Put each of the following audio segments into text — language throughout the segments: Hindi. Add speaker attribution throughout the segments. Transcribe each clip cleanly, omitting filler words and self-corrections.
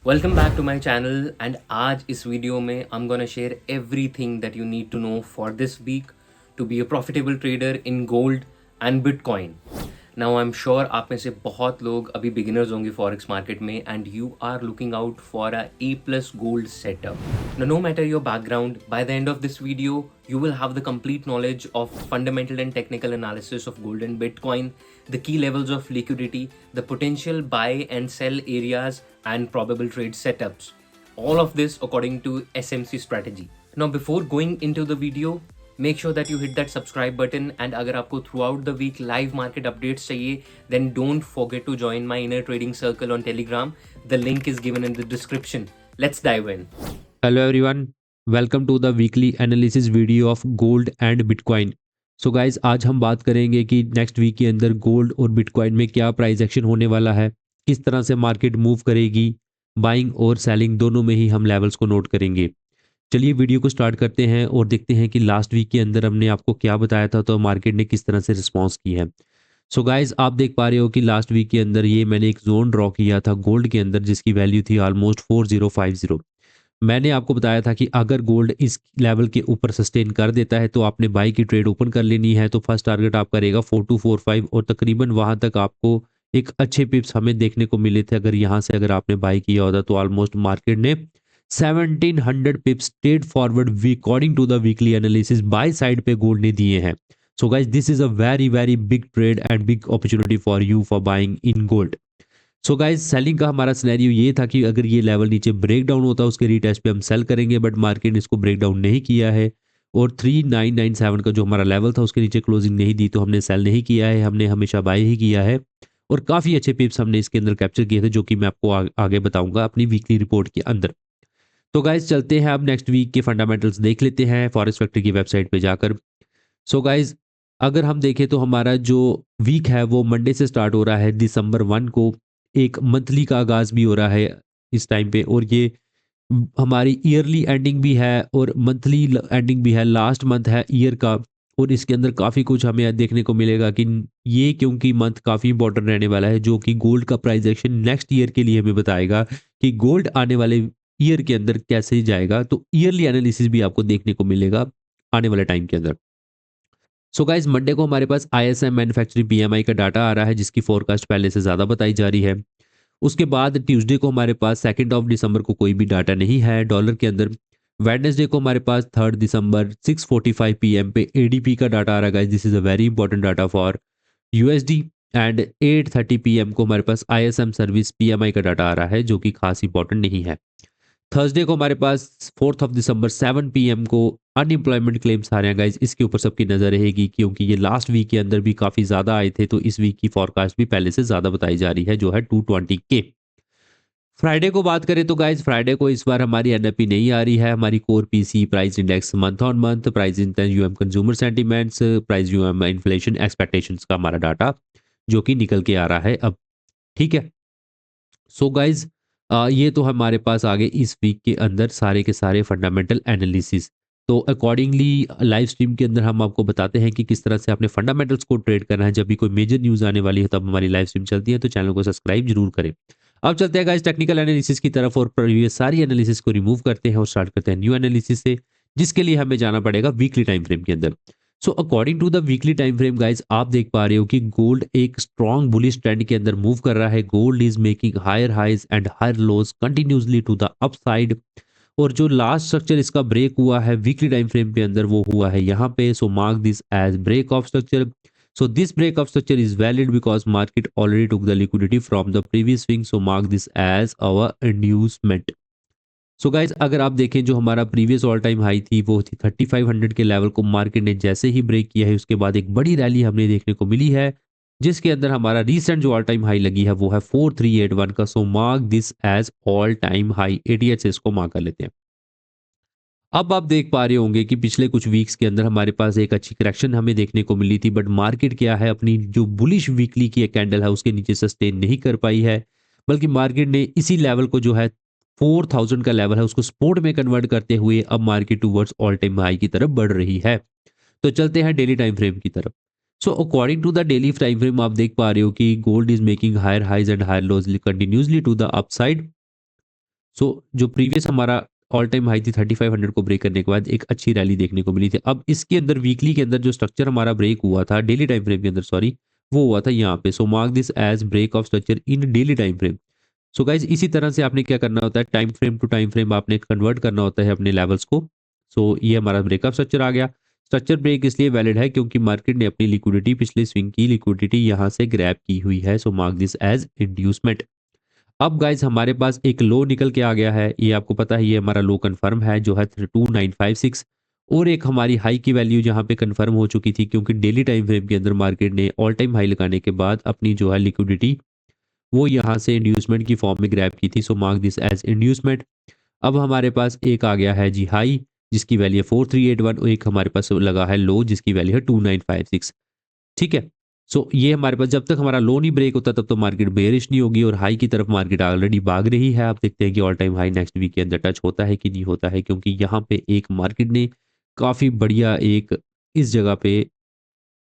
Speaker 1: Welcome back to my channel and आज इस वीडियो में I am gonna share everything that you need to know for this week to be a profitable trader in gold and bitcoin. Now I am sure आप में से बहुत लोग अभी बिगिनर्स होंगे फॉरेक्स मार्केट में and you are looking out for a A plus gold setup. No matter your background, by the end of this video, you will have the complete knowledge of fundamental and technical analysis of gold and Bitcoin, the key levels of liquidity, the potential buy and sell areas, and probable trade setups. All of this according to SMC strategy. Now, before going into the video, make sure that you hit that subscribe button, and अगर आपको throughout the week live market updates चाहिए, then don't forget to join my inner trading circle on Telegram. The link is given in the description. Let's dive in.
Speaker 2: Hello everyone, welcome to the weekly analysis video of gold and bitcoin. So guys, आज हम बात करेंगे कि नेक्स्ट वीक के अंदर गोल्ड और बिटकॉइन में क्या प्राइस एक्शन होने वाला है, किस तरह से मार्केट मूव करेगी, बाइंग और सेलिंग दोनों में ही हम लेवल्स को नोट करेंगे। चलिए वीडियो को स्टार्ट करते हैं और देखते हैं कि लास्ट वीक के अंदर हमने आपको क्या बताया था तो मार्केट ने किस तरह से रिस्पॉन्स की है। सो गाइस, आप देख पा रहे हो कि लास्ट वीक के अंदर ये मैंने एक जोन ड्रॉ किया था गोल्ड के अंदर जिसकी वैल्यू थी ऑलमोस्ट 4050। मैंने आपको बताया था कि अगर गोल्ड इस लेवल के ऊपर सस्टेन कर देता है तो आपने बाई की ट्रेड ओपन कर लेनी है। तो फर्स्ट टारगेट आपका रहेगा 4245 और तकरीबन वहां तक आपको एक अच्छे पिप्स हमें देखने को मिले थे। अगर यहाँ से अगर आपने बाई किया होता तो ऑलमोस्ट मार्केट ने 1700 pips straight forward according to the weekly analysis buy side पे गोल्ड ने दिए हैं। So guys, this is a very very big trade and big opportunity for you for buying in gold. So guys, selling का हमारा सिनेरियो ये था कि अगर ये लेवल नीचे ब्रेक डाउन होता उसके रीटेस्ट पे हम सेल करेंगे, बट मार्केट ने इसको ब्रेक डाउन नहीं किया है और 3997 का जो हमारा लेवल था उसके नीचे क्लोजिंग नहीं दी तो हमने सेल नहीं किया है, हमने हमेशा बाय ही किया है और काफ़ी अच्छे पिप्स हमने इसके अंदर कैप्चर किए थे जो कि मैं आपको आगे बताऊंगा अपनी वीकली रिपोर्ट के अंदर। तो गाइज चलते हैं अब नेक्स्ट वीक के फंडामेंटल्स देख लेते हैं फॉरेस्ट फैक्ट्री की वेबसाइट पे जाकर। सो गाइज, अगर हम देखें तो हमारा जो वीक है वो मंडे से स्टार्ट हो रहा है दिसंबर 1 को। एक मंथली का आगाज भी हो रहा है इस टाइम पे और ये हमारी ईयरली एंडिंग भी है और मंथली एंडिंग भी है, लास्ट मंथ है ईयर का। और इसके अंदर काफ़ी कुछ हमें देखने को मिलेगा कि ये क्योंकि मंथ काफ़ी इंपॉर्टेंट रहने वाला है जो कि गोल्ड का प्राइस एक्शन नेक्स्ट ईयर के लिए हमें बताएगा कि गोल्ड आने वाले ईयर के अंदर कैसे जाएगा। तो ईयरली एनालिसिस भी आपको देखने को मिलेगा आने वाले टाइम के अंदर। सो गाइज, मंडे को हमारे पास आईएसएम मैन्युफैक्चरिंग पीएमआई का डाटा आ रहा है जिसकी फोरकास्ट पहले से ज़्यादा बताई जा रही है। उसके बाद ट्यूसडे को हमारे पास 2 को कोई भी डाटा नहीं है डॉलर के अंदर। वेडनेसडे को हमारे पास 3 दिसंबर 6:45 पीएम पे एडीपी का डाटा आ रहा है। This is a very important data for USD. And 8:30 PM को हमारे पास आईएसएम सर्विस पीएमआई का डाटा आ रहा है जो कि खास इंपॉर्टेंट नहीं है। थर्सडे को हमारे पास 4 दिसंबर 7 पीएम को अनएम्प्लॉयमेंट क्लेम्स आ रहे हैं गाइज, इसके ऊपर सबकी नजर रहेगी क्योंकि ये लास्ट वीक के अंदर भी काफी ज्यादा आए थे तो इस वीक की फॉरकास्ट भी पहले से ज्यादा बताई जा रही है जो है 220 के। फ्राइडे को बात करें तो गाइज, फ्राइडे को इस बार हमारी एनएपी नहीं आ रही है। हमारी core PC price index month on month price index UM consumer sentiments price UM inflation expectations का हमारा डाटा जो कि निकल के आ रहा है अब। ठीक है। सो गाइज, ये तो हमारे पास आगे इस वीक के अंदर सारे के सारे फंडामेंटल एनालिसिस। तो अकॉर्डिंगली लाइव स्ट्रीम के अंदर हम आपको बताते हैं कि किस तरह से अपने फंडामेंटल्स को ट्रेड करना है। जब भी कोई मेजर न्यूज़ आने वाली है तब हमारी लाइव स्ट्रीम चलती है, तो चैनल को सब्सक्राइब जरूर करें। अब चलते हैं गाइस टेक्निकल एनालिसिस की तरफ और प्रीवियस सारी एनालिसिस को रिमूव करते हैं और स्टार्ट करते हैं न्यू एनालिसिस से, जिसके लिए हमें जाना पड़ेगा वीकली टाइम फ्रेम के अंदर। So according to the weekly time frame guys, आप देख पा रहे हो कि गोल्ड एक स्ट्रॉन्ग बुलिश ट्रेंड के अंदर मूव कर रहा है। Gold is making higher highs and higher lows continuously to the upside. और जो लास्ट स्ट्रक्चर इसका ब्रेक हुआ है वीकली टाइम फ्रेम के अंदर वो हुआ है यहाँ पे। So mark this as break of structure. So this break of structure is valid because market already took the liquidity from the previous swing. So mark this as our inducement. So guys, अगर आप देखें जो हमारा प्रीवियस ऑल टाइम हाई थी वो थी 3500 के लेवल को मार्केट ने जैसे ही ब्रेक किया है उसके बाद एक बड़ी रैली हमने देखने को मिली है जिसके अंदर हमारा रिसेंट जो ऑल टाइम हाई लगी है वो है 4381 का। So mark this as all time high ATH से इसको मार्क कर लेते हैं। अब आप देख पा रहे होंगे कि पिछले कुछ वीक्स के अंदर हमारे पास एक अच्छी करेक्शन हमें देखने को मिली थी, बट मार्केट क्या है अपनी जो बुलिश वीकली की कैंडल है उसके नीचे सस्टेन नहीं कर पाई है, बल्कि मार्केट ने इसी लेवल को जो है 4000 का लेवल है उसको सपोर्ट में कन्वर्ट करते हुए अब market towards all time high की तरफ बढ़ रही है। तो चलते हैं डेली टाइम फ्रेम की तरफ। So according to the daily time frame आप देख पा रहे हो कि gold is making higher highs and higher lows continuously to the upside. So जो प्रीवियस हमारा ऑल टाइम हाई थी 3500 को ब्रेक करने के बाद एक अच्छी रैली देखने को मिली थी। अब इसके अंदर वीकली के अंदर जो स्ट्रक्चर हमारा ब्रेक हुआ था डेली टाइम फ्रेम के अंदर, सॉरी, वो हुआ था यहाँ पे। So mark this as break of structure in daily time frame. So guys इसी तरह से आपने क्या करना होता है, time frame to time frame आपने कन्वर्ट करना होता है अपने लेवल्स को। सो ये हमारा ब्रेकअप स्ट्रक्चर आ गया। स्ट्रक्चर ब्रेक इसलिए वैलिड है क्योंकि मार्केट ने अपनी लिक्विडिटी, पिछले स्विंग की लिक्विडिटी यहाँ से ग्रैब की हुई है। सो मार्क दिस एज इंड्यूसमेंट। अब गाइज हमारे पास एक लो निकल के आ गया है, ये आपको पता है, ये हमारा लो कंफर्म है जो है 2956। और एक हमारी हाई की वैल्यू जहाँ पे कंफर्म हो चुकी थी क्योंकि डेली टाइम फ्रेम के अंदर मार्केट ने ऑल टाइम हाई लगाने के बाद अपनी जो है लिक्विडिटी वो यहाँ से इंड्यूसमेंट की फॉर्म में ग्रैब की थी। सो मार्क दिस एज इंड्यूसमेंट। अब हमारे पास एक आ गया है जी हाई जिसकी वैल्यू है 4381 और एक हमारे पास लगा है लो जिसकी वैल्यू है 2956। ठीक है। सो ये हमारे पास जब तक हमारा लो नहीं ब्रेक होता तब तो मार्केट बेरिश नहीं होगी और हाई की तरफ मार्केट ऑलरेडी भाग रही है। आप देखते हैं कि all time high next week के अंदर टच होता है कि नहीं होता है, क्योंकि यहाँ पे एक मार्केट ने काफी बढ़िया एक इस जगह पे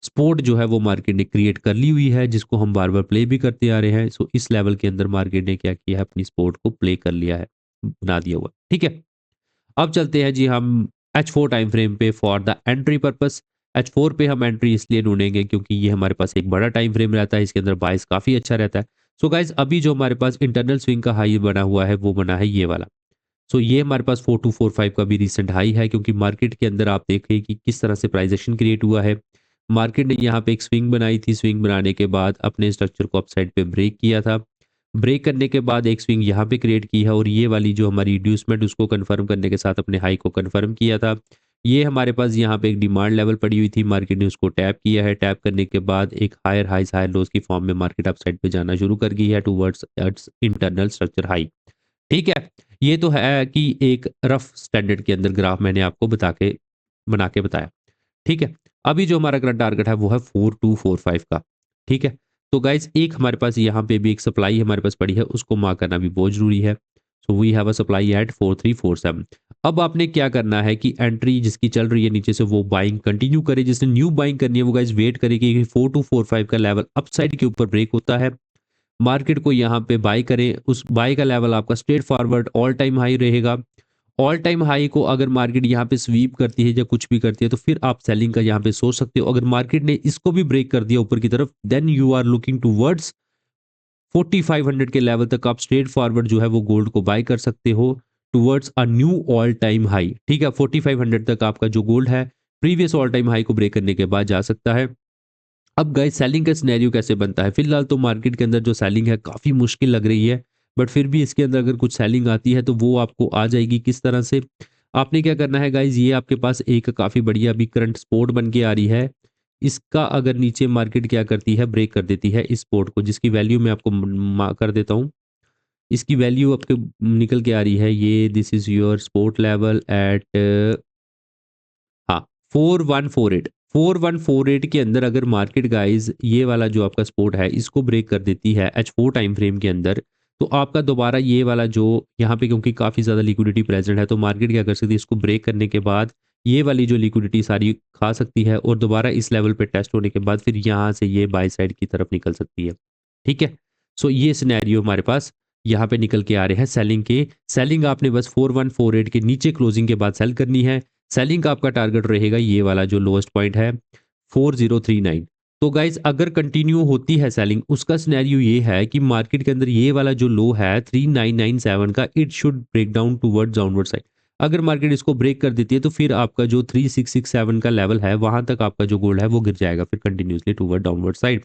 Speaker 2: स्पोर्ट जो है वो मार्केट ने क्रिएट कर ली हुई है जिसको हम बार बार प्ले भी करते आ रहे हैं। सो इस लेवल के अंदर मार्केट ने क्या किया है, अपनी स्पोर्ट को प्ले कर लिया है, बना दिया हुआ। ठीक है। अब चलते हैं जी हम H4 टाइम फ्रेम पे for the entry purpose. H4 पे हम एंट्री इसलिए ढूंढेंगे क्योंकि ये हमारे पास एक बड़ा टाइम फ्रेम रहता है, इसके अंदर बाइस काफी अच्छा रहता है। सो गाइज अभी जो हमारे पास इंटरनल स्विंग का हाई बना हुआ है वो बना है ये वाला। सो ये हमारे पास 4245 का भी रिसेंट हाई है क्योंकि मार्केट के अंदर आप देखें कि किस तरह से प्राइस एक्शन क्रिएट हुआ है। मार्केट ने यहाँ पे एक स्विंग बनाई थी, स्विंग बनाने के बाद अपने स्ट्रक्चर को अपसाइड पे ब्रेक किया था। ब्रेक करने के बाद एक स्विंग यहाँ पे क्रिएट की है और ये वाली जो हमारी रिड्यूसमेंट उसको कंफर्म करने के साथ अपने हाई को कंफर्म किया था। ये हमारे पास यहाँ पे एक डिमांड लेवल पड़ी हुई थी, मार्केट ने उसको टैप किया है। टैप करने के बाद एक हायर हाइज हायर लोज की फॉर्म में मार्केट अपसाइड पे जाना शुरू कर गई है टूवर्ड्स इंटरनल स्ट्रक्चर हाई। ठीक है। ये तो है कि एक रफ स्टैंडर्ड के अंदर ग्राफ मैंने आपको बना के बताया। ठीक है। अभी जो हमारा करंट टारगेट है वो है 4245 का। ठीक है। तो गाइज एक हमारे पास यहाँ पे भी एक सप्लाई हमारे पास पड़ी है, उसको मार्क करना भी बहुत जरूरी है। So we have a supply at 4347। अब आपने क्या करना है कि एंट्री जिसकी चल रही है नीचे से वो बाइंग कंटिन्यू करे, जिसने न्यू बाइंग करनी है वो गाइज वेट करे कि 4245 का लेवल अपसाइड के ऊपर ब्रेक होता है, मार्केट को यहाँ पे बाय करें। उस बाय का लेवल आपका straight forward all time high रहेगा। ऑल टाइम हाई को अगर मार्केट यहाँ पे स्वीप करती है या कुछ भी करती है तो फिर आप सेलिंग का यहाँ पे सोच सकते हो। अगर मार्केट ने इसको भी ब्रेक कर दिया ऊपर की तरफ then you are looking towards 4500 के लेवल तक आप स्ट्रेट फॉरवर्ड जो है वो गोल्ड को बाय कर सकते हो towards a knew all time high. ठीक है। 4500 तक आपका जो गोल्ड है प्रीवियस ऑल टाइम हाई को ब्रेक करने के बाद जा सकता है। अब गाइस सेलिंग का सिनेरियो कैसे बनता है, फिलहाल तो मार्केट के अंदर जो सेलिंग है काफ़ी मुश्किल लग रही है, बट फिर भी इसके अंदर अगर कुछ सेलिंग आती है तो वो आपको आ जाएगी। किस तरह से आपने क्या करना है गाइज, ये आपके पास एक काफ़ी बढ़िया अभी करंट सपोर्ट बन के आ रही है। इसका अगर नीचे मार्केट क्या करती है, ब्रेक कर देती है इस सपोर्ट को, जिसकी वैल्यू मैं आपको कर देता हूँ। इसकी वैल्यू आपके निकल के आ रही है, ये this is your support level at, हाँ, 4148। 4148 के अंदर अगर मार्केट गाइज ये वाला जो आपका सपोर्ट है इसको ब्रेक कर देती है H4 टाइम फ्रेम के अंदर, तो आपका दोबारा ये वाला जो यहाँ पे क्योंकि काफ़ी ज़्यादा लिक्विडिटी प्रेजेंट है तो मार्केट क्या कर सकती है, इसको ब्रेक करने के बाद ये वाली जो लिक्विडिटी सारी खा सकती है और दोबारा इस लेवल पे टेस्ट होने के बाद फिर यहाँ से ये बाय साइड की तरफ निकल सकती है। ठीक है। सो ये सिनेरियो हमारे पास यहाँ पे निकल के आ रहे हैं सेलिंग के। सेलिंग आपने बस 4148 के नीचे क्लोजिंग के बाद सेल करनी है। सेलिंग का आपका टारगेट रहेगा ये वाला जो लोएस्ट पॉइंट है 4039। तो गाइज अगर कंटिन्यू होती है सेलिंग, उसका सिनेरियो ये है कि मार्केट के अंदर ये वाला जो लो है 3997 का, it should break down towards downward side. अगर मार्केट इसको ब्रेक कर देती है तो फिर आपका जो 3667 का लेवल है वहां तक आपका जो गोल्ड है वो गिर जाएगा फिर कंटिन्यूसली टूवर्ड डाउनवर्ड साइड।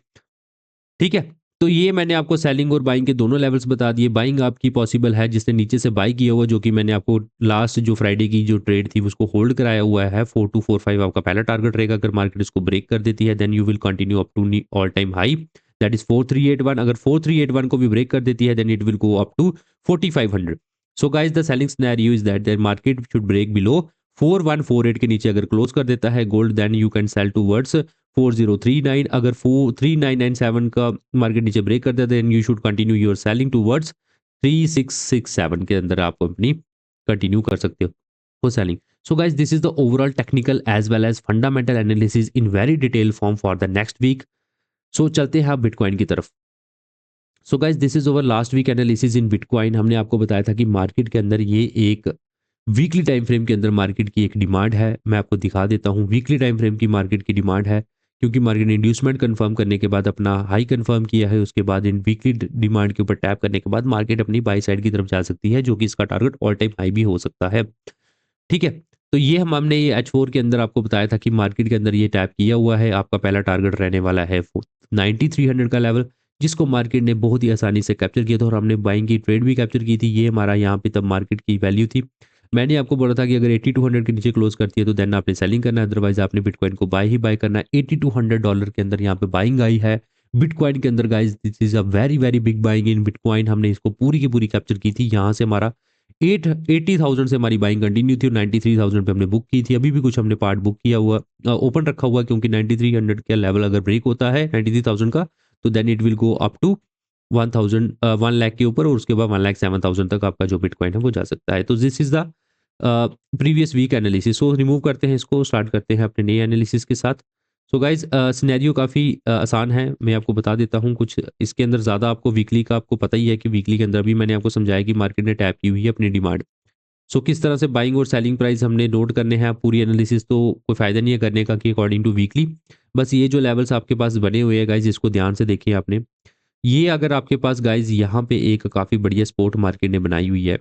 Speaker 2: ठीक है। तो ये मैंने आपको सेलिंग और बाइंग के दोनों लेवल्स बता दिए। बाइंग आपकी पॉसिबल है जिसने नीचे से बाई किया हुआ, जो कि मैंने आपको लास्ट जो फ्राइडे की जो ट्रेड थी उसको होल्ड कराया हुआ है। 4245 आपका पहला टारगेट रहेगा। अगर मार्केट इसको ब्रेक कर देती है then you will continue up to all time high that is 4381। अगर 4381 को भी ब्रेक कर देती है then it will go up to 4500। So guys the selling scenario is that market should break below 4148 के नीचे अगर क्लोज कर देता है gold then you can sell towards 4039। अगर 3997 का मार्केट नीचे ब्रेक कर देता है then you should continue your selling towards 3667 के अंदर आप अपनी कंटिन्यू कर सकते हो selling. So guys this is the overall technical as well as fundamental analysis in very detail form for the next week. So चलते हैं आप बिटकॉइन की तरफ। So guys this is over last week analysis in bitcoin. हमने आपको बताया था कि मार्केट के अंदर ये एक वीकली टाइम फ्रेम के अंदर मार्केट की एक डिमांड है। मैं आपको दिखा देता हूँ वीकली टाइम फ्रेम की मार्केट की डिमांड है, क्योंकि मार्केट ने इंड्यूसमेंट कंफर्म करने के बाद अपना हाई कंफर्म किया है। उसके बाद इन वीकली डिमांड के ऊपर टैप करने के बाद मार्केट अपनी बाई साइड की तरफ जा सकती है, जो कि इसका टारगेट ऑल टाइम हाई भी हो सकता है। ठीक है, तो ये हमने ये H4 के अंदर आपको बताया था कि मार्केट के अंदर ये टैप किया हुआ है। आपका पहला टारगेट रहने वाला है 9300 का लेवल, जिसको मार्केट ने बहुत ही आसानी से कैप्चर किया था और हमने बाइंग की ट्रेड भी कैप्चर की थी। ये हमारा यहाँ पे तब मार्केट की वैल्यू थी। मैंने आपको बोला था कि अगर 8200 के नीचे क्लोज करती है तो देन आपने सेलिंग करना है, अदरवाइज आपने बिटकॉइन को बाय ही बाय करना है। $8200 के अंदर यहाँ पे बाइंग आई है बिटकॉइन के अंदर। Guys this is a very very big buying in bitcoin. हमने इसको पूरी की पूरी कैप्चर की थी। यहाँ से हमारा 80,000 से हमारी बाइंग कंटिन्यू थी और 93,000 पे हमने बुक की थी। अभी भी कुछ हमने पार्ट बुक किया हुआ ओपन रखा हुआ, क्योंकि 9300 का लेवल अगर ब्रेक होता है 93,000 का, तो then it will go up to 1 lakh के ऊपर, और उसके बाद 1,07,000 तक आपका जो बिटकॉइन है वो जा सकता है। तो this is the previous week analysis. So remove करते हैं इसको, स्टार्ट करते हैं अपने नए एनालिसिस के साथ। सो गाइज सिनेरियो काफ़ी आसान है, मैं आपको बता देता हूँ कुछ इसके अंदर। ज़्यादा आपको वीकली का आपको पता ही है कि वीकली के अंदर भी मैंने आपको समझाया कि मार्केट ने टैप की हुई है अपनी डिमांड। सो किस तरह से बाइंग और सेलिंग प्राइस हमने नोट करने हैं। पूरी एनालिसिस तो कोई फ़ायदा नहीं है करने का कि अकॉर्डिंग टू वीकली। बस ये जो लेवल्स आपके पास बने हुए हैं गाइज, इसको ध्यान से देखिए आपने। ये अगर आपके पास गाइज यहाँ पे एक काफ़ी बढ़िया स्पोर्ट मार्केट ने बनाई हुई है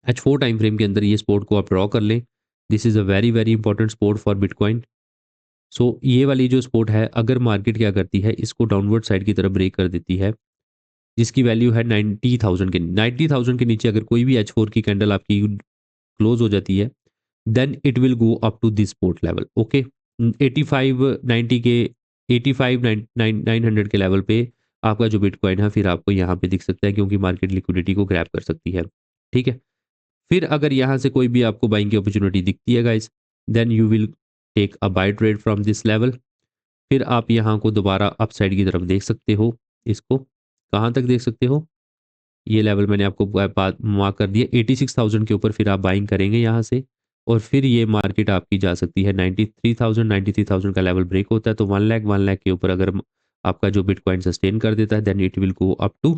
Speaker 2: H4 टाइम फ्रेम के अंदर, ये स्पोर्ट को आप ड्रॉ कर लें। This is a very very important support for bitcoin. So ये वाली जो स्पोर्ट है, अगर मार्केट क्या करती है, इसको डाउनवर्ड साइड की तरफ ब्रेक कर देती है, जिसकी वैल्यू है 90,000 के नीचे अगर कोई भी H4 की कैंडल आपकी क्लोज हो जाती है, then it will go up to this support level. Okay, 85 90 के 85 900 के लेवल पे आपका जो बिटकॉइन है फिर आपको यहाँ पे दिख सकता है, क्योंकि मार्केट लिक्विडिटी को ग्रैब कर सकती है। ठीक है, फिर अगर यहाँ से कोई भी आपको बाइंग की अपॉर्चुनिटी दिखती है guys, then you will take a buy trade from this level. फिर आप यहाँ को दोबारा अप साइड की तरफ देख सकते हो। इसको कहाँ तक देख सकते हो, ये लेवल मैंने आपको मार्क कर दिया 86,000 के ऊपर। फिर आप बाइंग करेंगे यहाँ से, और फिर ये मार्केट आपकी जा सकती है 93,000 का लेवल ब्रेक होता है तो 1 लाख के ऊपर अगर आपका जो बिटकॉइन सस्टेन कर देता है, then it will go up to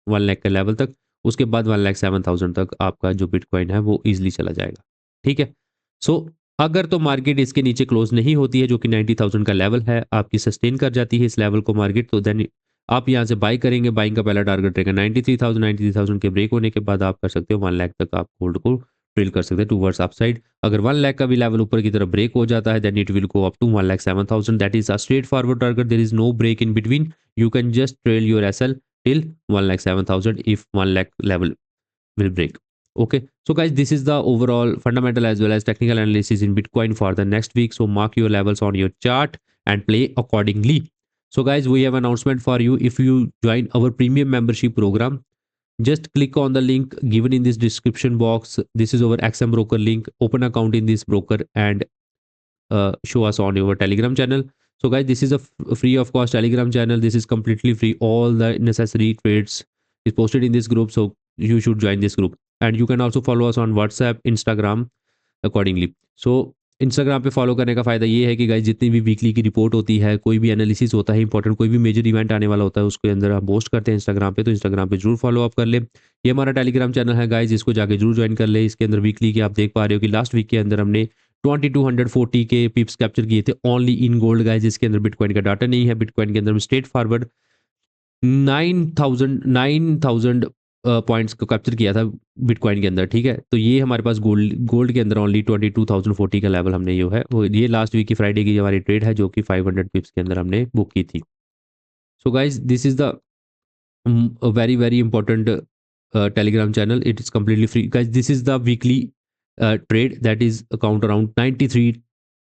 Speaker 2: 1 lakh level लेवल तक। उसके बाद 1,07,000 तक आपका जो बिटकॉइन है वो ईजिली चला जाएगा। ठीक है, सो अगर तो मार्केट इसके नीचे क्लोज नहीं होती है, जो कि 90,000 का लेवल है, आपकी सस्टेन कर जाती है इस लेवल को मार्केट, तो देन आप यहाँ से बाई करेंगे। बाइंग का पहला टारगेट रहेगा 93,000 के ब्रेक होने के बाद आप कर सकते हो 1 लाख तक आप होल्ड को ट्रेल कर सकते हैं टूवर्ड्स अपसाइड। अगर 1 लाख का भी लेवल ऊपर की तरफ ब्रेक हो जाता है, then it will go up to 1,07,000। That is a straight forward target, there is no break in between. You can just trail your SL till 1,07,000 if 1 lakh level will break. Okay, so guys, this is the overall fundamental as well as technical analysis in Bitcoin for the next week. So mark your levels on your chart and play accordingly. So guys, we have an announcement for you. If you join our premium membership program, just click on the link given in this description box. This is our XM broker link. Open account in this broker and show us on your Telegram channel. So guys, this is a free of cost Telegram channel. This is completely free. All the necessary trades is posted in this group, so you should join this group. And you can also follow us on WhatsApp, Instagram accordingly. So Instagram पे फॉलो करने का फ़ायदा ये है कि गाइज जितनी भी वीकली की रिपोर्ट होती है, कोई भी एनालिसिस होता है इंपॉर्टेंट, कोई भी मेजर इवेंट आने वाला होता है, उसके अंदर हम पोस्ट करते हैं इंस्टाग्राम पे, तो इंस्टाग्राम पे जरूर फॉलो अप कर ले। ये हमारा टेलीग्राम चैनल है गाइज, इसको जाके जरूर ज्वाइन कर ले। इसके अंदर वीकली की आप देख पा रहे हो कि लास्ट वीक के अंदर हमने 2240 के पिप्स कैप्चर किए थे ओनली इन गोल्ड गाइज। इसके अंदर बिटकॉइन का डाटा नहीं है। बिटकॉइन के अंदर स्ट्रेट फॉरवर्ड 9,000 पॉइंट्स को कैप्चर किया था बिटकॉइन के अंदर। ठीक है, तो ये हमारे पास गोल्ड के अंदर ओनली 22,040 का लेवल हमने जो है वो, ये लास्ट वीक की फ्राइडे की हमारी ट्रेड है, जो कि 500 पिप्स के अंदर हमने बुक की थी। सो guys, this is the very very important Telegram channel. It is completely free guys. This is the weekly trade that is account around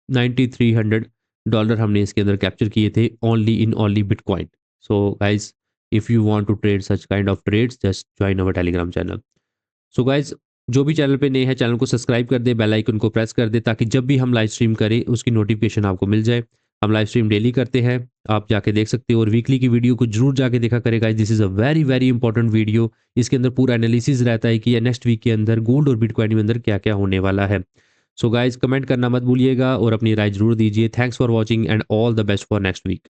Speaker 2: 9300 हमने इसके अंदर कैप्चर किए थे only in only bitcoin. So guys, if you want to trade such kind of trades, just join our telegram channel. So guys, जो भी चैनल पे नए हैं, चैनल को सब्सक्राइब कर दे, बेल आइकन को प्रेस कर दे, ताकि जब भी हम लाइव स्ट्रीम करें उसकी नोटिफिकेशन आपको मिल जाए। हम लाइव स्ट्रीम डेली करते हैं, आप जाके देख सकते हो, और वीकली की वीडियो को जरूर जाके देखा करेगा। This is a very very important video. इसके अंदर पूरा एनालिसिस रहता है कि नेक्स्ट वीक के अंदर गोल्ड और बिटकॉइन के अंदर क्या क्या होने वाला है। सो गाइज, कमेंट करना मत भूलिएगा और अपनी राय जरूर दीजिए। Thanks for watching and all the best for next week.